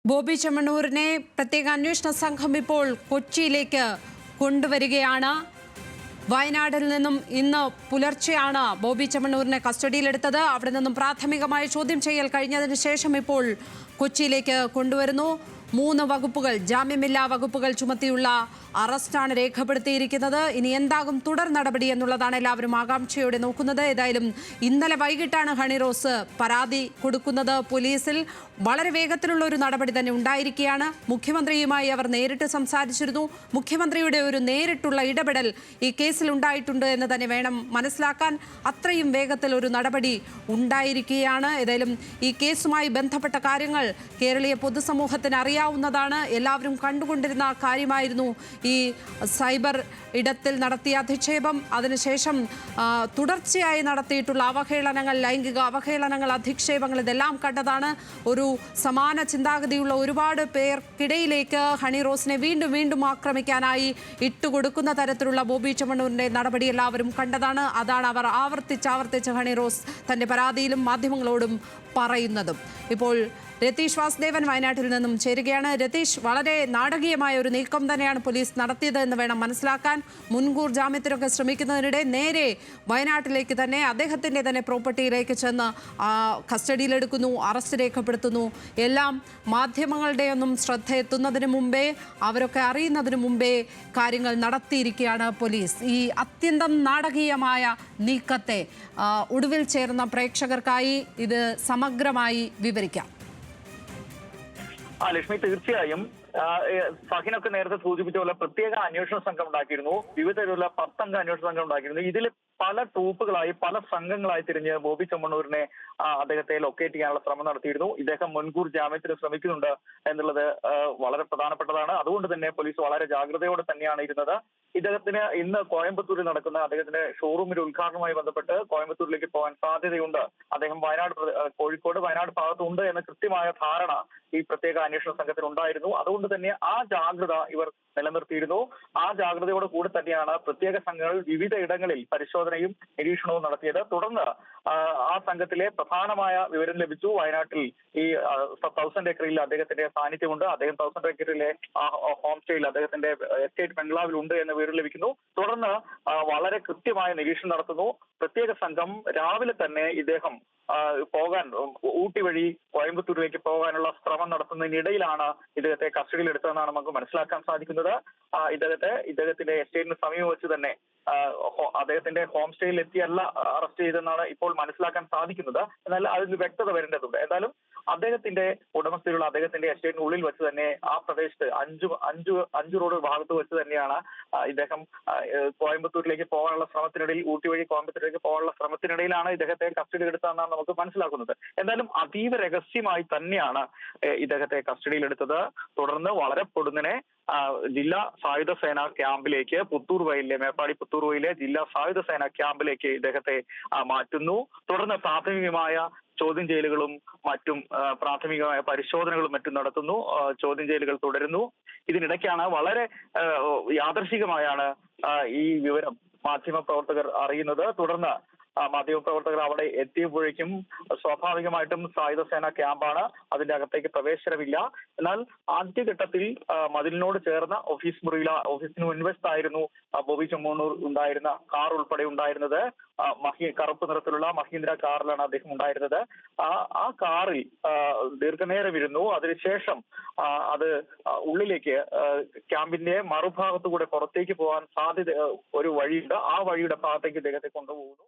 ബോബി ചെമ്മണ്ണൂരിനെ പ്രത്യേക അന്വേഷണ സംഘം ഇപ്പോൾ കൊച്ചിയിലേക്ക് കൊണ്ടുവരികയാണ്. വയനാട്ടിൽ നിന്നും ഇന്ന് പുലർച്ചെയാണ് ബോബി ചെമ്മണ്ണൂരിനെ കസ്റ്റഡിയിലെടുത്തത്. അവിടെ നിന്നും പ്രാഥമികമായ ചോദ്യം ചെയ്യൽ കഴിഞ്ഞതിന് ശേഷം ഇപ്പോൾ കൊച്ചിയിലേക്ക് കൊണ്ടുവരുന്നു. 3 വകുപ്പുകൾ, ജാമ്യമില്ലാ വകുപ്പുകൾ ചുമത്തിയുള്ള അറസ്റ്റാണ് രേഖപ്പെടുത്തിയിരിക്കുന്നത്. ഇനി എന്താകും തുടർ നടപടി എന്നുള്ളതാണ് എല്ലാവരും ആകാംക്ഷയോടെ നോക്കുന്നത്. ഏതായാലും ഇന്നലെ വൈകിട്ടാണ് ഹണി റോസ് പരാതി കൊടുക്കുന്നത് പോലീസിൽ. വളരെ വേഗത്തിലുള്ള ഒരു നടപടി തന്നെ ഉണ്ടായിരിക്കുകയാണ്. മുഖ്യമന്ത്രിയുമായി അവർ നേരിട്ട് സംസാരിച്ചിരുന്നു. മുഖ്യമന്ത്രിയുടെ ഒരു നേരിട്ടുള്ള ഇടപെടൽ ഈ കേസിൽ ഉണ്ടായിട്ടുണ്ട് എന്ന് തന്നെ വേണം മനസ്സിലാക്കാൻ. അത്രയും വേഗത്തിൽ ഒരു നടപടി ഉണ്ടായിരിക്കുകയാണ്. ഏതായാലും ഈ കേസുമായി ബന്ധപ്പെട്ട കാര്യങ്ങൾ കേരളീയ പൊതുസമൂഹത്തിന് അറിയാവുന്നതാണ്. എല്ലാവരും കണ്ടുകൊണ്ടിരുന്ന കാര്യമായിരുന്നു ഈ സൈബർ ഇടത്തിൽ നടത്തിയ അധിക്ഷേപം. അതിനുശേഷം തുടർച്ചയായി നടത്തിയിട്ടുള്ള അവഹേളനങ്ങൾ, ലൈംഗിക അവഹേളനങ്ങൾ, അധിക്ഷേപങ്ങൾ, ഇതെല്ലാം കണ്ടതാണ്. ഒരു സമാന ചിന്താഗതിയുള്ള ഒരുപാട് പേർക്കിടയിലേക്ക് ഹണി റോസിനെ വീണ്ടും വീണ്ടും ആക്രമിക്കാനായി ഇട്ടുകൊടുക്കുന്ന തരത്തിലുള്ള ബോബി ചെമ്മണ്ണൂരിന്റെ നടപടി എല്ലാവരും കണ്ടതാണ്. അതാണ് അവർ ആവർത്തിച്ച് ഹണി റോസ് തന്റെ പരാതിയിലും മാധ്യമങ്ങളോടും പറയുന്നതും. ഇപ്പോൾ രതീഷ് വാസുദേവൻ വയനാട്ടിൽ നിന്നും ചേരുകയാണ്. രതീഷ്, വളരെ നാടകീയമായ ഒരു നീക്കം തന്നെയാണ് പോലീസ് നടത്തിയത് എന്ന് വേണം മനസ്സിലാക്കാൻ. മുൻകൂർ ജാമ്യത്തിനൊക്കെ ശ്രമിക്കുന്നതിനിടെ നേരെ വയനാട്ടിലേക്ക് തന്നെ, അദ്ദേഹത്തിൻ്റെ തന്നെ പ്രോപ്പർട്ടിയിലേക്ക് ചെന്ന് കസ്റ്റഡിയിലെടുക്കുന്നു, അറസ്റ്റ് രേഖപ്പെടുത്തുന്നു. എല്ലാം മാധ്യമങ്ങളുടെയൊന്നും ശ്രദ്ധ എത്തുന്നതിന് മുമ്പേ, അവരൊക്കെ അറിയുന്നതിന് മുമ്പേ കാര്യങ്ങൾ നടത്തിയിരിക്കുകയാണ് പോലീസ്. ഈ അത്യന്തം നാടകീയമായ നീക്കത്തെ ഒടുവിൽ ചേർന്ന പ്രേക്ഷകർക്കായി ഇത് സമഗ്രമായി വിവരിക്കാം. ലക്ഷ്മി, തീർച്ചയായും ഫഹിനൊക്കെ നേരത്തെ സൂചിപ്പിച്ച പോലെ പ്രത്യേക അന്വേഷണ സംഘം ഉണ്ടാക്കിയിരുന്നു. വിവിധ തരത്തിലുള്ള 10 അംഗ അന്വേഷണ സംഘം ഉണ്ടാക്കിയിരുന്നു. ഇതിൽ പല ട്രൂപ്പുകളായി, പല സംഘങ്ങളായി തിരിഞ്ഞ് ബോബി ചെമ്മണ്ണൂരിനെ, അദ്ദേഹത്തെ ലൊക്കേറ്റ് ചെയ്യാനുള്ള ശ്രമം നടത്തിയിരുന്നു. ഇദ്ദേഹം മുൻകൂർ ജാമ്യത്തിന് ശ്രമിക്കുന്നുണ്ട് എന്നുള്ളത് വളരെ പ്രധാനപ്പെട്ടതാണ്. അതുകൊണ്ട് തന്നെ പോലീസ് വളരെ ജാഗ്രതയോടെ തന്നെയാണ് ഇരുന്നത്. ഇദ്ദേഹത്തിന് ഇന്ന് കോയമ്പത്തൂരിൽ നടക്കുന്ന അദ്ദേഹത്തിന്റെ ഷോറൂമിന്റെ ഉദ്ഘാടനവുമായി ബന്ധപ്പെട്ട് കോയമ്പത്തൂരിലേക്ക് പോകാൻ സാധ്യതയുണ്ട്. അദ്ദേഹം കോഴിക്കോട്, വയനാട് ഭാഗത്തുണ്ട് എന്ന കൃത്യമായ ധാരണ ഈ പ്രത്യേക അന്വേഷണ സംഘത്തിന് ഉണ്ടായിരുന്നു. അതുകൊണ്ട് തന്നെ ആ ജാഗ്രത ഇവർ നിലനിർത്തിയിരുന്നു. ആ ജാഗ്രതയോട് കൂടെ തന്നെയാണ് പ്രത്യേക സംഘങ്ങൾ വിവിധ ഇടങ്ങളിൽ പരിശോധനയും നിരീക്ഷണവും നടത്തിയത്. തുടർന്ന് ആ സംഘത്തിലെ പ്രധാനമായ വിവരം ലഭിച്ചു. വയനാട്ടിൽ ഈ 1000 ഏക്കറിൽ അദ്ദേഹത്തിന്റെ സാന്നിധ്യമുണ്ട്. അദ്ദേഹം 1000 ഏക്കറിലെ ഹോം സ്റ്റേയിൽ, അദ്ദേഹത്തിന്റെ എസ്റ്റേറ്റ് ബംഗ്ലാവിലുണ്ട് എന്ന് വിവരം ലഭിക്കുന്നു. തുടർന്ന് വളരെ കൃത്യമായ നിരീക്ഷണം നടത്തുന്നു. പ്രത്യേക സംഘം രാവിലെ തന്നെ ഇദ്ദേഹം പോകാൻ, ഊട്ടി വഴി കോയമ്പത്തൂരിലേക്ക് പോകാനുള്ള ശ്രമം നടത്തുന്നതിനിടയിലാണ് ഇദ്ദേഹത്തെ കസ്റ്റഡിയിലെടുത്തതെന്നാണ് നമുക്ക് മനസ്സിലാക്കാൻ സാധിക്കുന്നത്. ഇദ്ദേഹത്തിന്റെ എസ്റ്റേറ്റിന് സമീപം വെച്ച് തന്നെ അദ്ദേഹത്തിന്റെ ഹോം സ്റ്റേയിൽ എത്തിയല്ല അറസ്റ്റ് ചെയ്തെന്നാണ് ഇപ്പോൾ മനസ്സിലാക്കാൻ സാധിക്കുന്നത്. എന്നാൽ അതിന് വ്യക്തത വരേണ്ടതുണ്ട്. എന്തായാലും അദ്ദേഹത്തിന്റെ ഉടമസ്ഥയിലുള്ള അദ്ദേഹത്തിന്റെ എസ്റ്റേറ്റിനുള്ളിൽ വെച്ച് തന്നെ ആ പ്രദേശത്ത് അഞ്ചു റോഡ് ഭാഗത്ത് വെച്ച് തന്നെയാണ് ഇദ്ദേഹം കോയമ്പത്തൂരിലേക്ക് പോകാനുള്ള ശ്രമത്തിനിടയിൽ, ഊട്ടി വഴി കോയമ്പത്തൂരിലേക്ക് പോകാനുള്ള ശ്രമത്തിനിടയിലാണ് ഇദ്ദേഹത്തെ കസ്റ്റഡിയിലെടുത്തതെന്നാണ് നമുക്ക് മനസ്സിലാക്കുന്നത്. എന്തായാലും അതീവ രഹസ്യമായി തന്നെയാണ് ഇദ്ദേഹത്തെ കസ്റ്റഡിയിലെടുത്തത്. തുടർന്ന് വളരെ പൊടുന്നനെ ജില്ലാ സായുധ സേന ക്യാമ്പിലേക്ക്, മേപ്പാടി പുത്തൂർ വയലിലെ ജില്ലാ സായുധ സേന ക്യാമ്പിലേക്ക് ഇദ്ദേഹത്തെ മാറ്റുന്നു. തുടർന്ന് പ്രാഥമികമായ ചോദ്യം ചെയ്യലുകളും മറ്റും, പ്രാഥമികമായ പരിശോധനകളും മറ്റും നടത്തുന്നു. ചോദ്യം ചെയ്യലുകൾ തുടരുന്നു. ഇതിനിടയ്ക്കാണ് വളരെ യാദൃശികമായാണ് ഈ വിവരം മാധ്യമപ്രവർത്തകർ അറിയുന്നത്. തുടർന്ന് മാധ്യമപ്രവർത്തകർ അവിടെ എത്തിയപ്പോഴേക്കും സ്വാഭാവികമായിട്ടും സായുധ സേന ക്യാമ്പാണ്, അതിന്റെ അകത്തേക്ക് പ്രവേശനമില്ല. എന്നാൽ ആദ്യഘട്ടത്തിൽ മതിലിനോട് ചേർന്ന ഓഫീസിന് മുൻവശത്തായിരുന്നു ബോബി ചെമ്മണ്ണൂർ ഉണ്ടായിരുന്ന കാർ ഉൾപ്പെടെ ഉണ്ടായിരുന്നത്. കറുപ്പ് നിറത്തിലുള്ള മഹീന്ദ്ര കാറിലാണ് അദ്ദേഹം ഉണ്ടായിരുന്നത്. ആ കാറിൽ ദീർഘനേരം ഇരുന്നു. അതിനുശേഷം അത് ഉള്ളിലേക്ക്, ക്യാമ്പിന്റെ മറുഭാഗത്തുകൂടെ പുറത്തേക്ക് പോകാൻ സാധ്യത ഒരു വഴിയുണ്ട്. ആ വഴിയുടെ ഭാഗത്തേക്ക് ഇദ്ദേഹത്തെ കൊണ്ടുപോകുന്നു.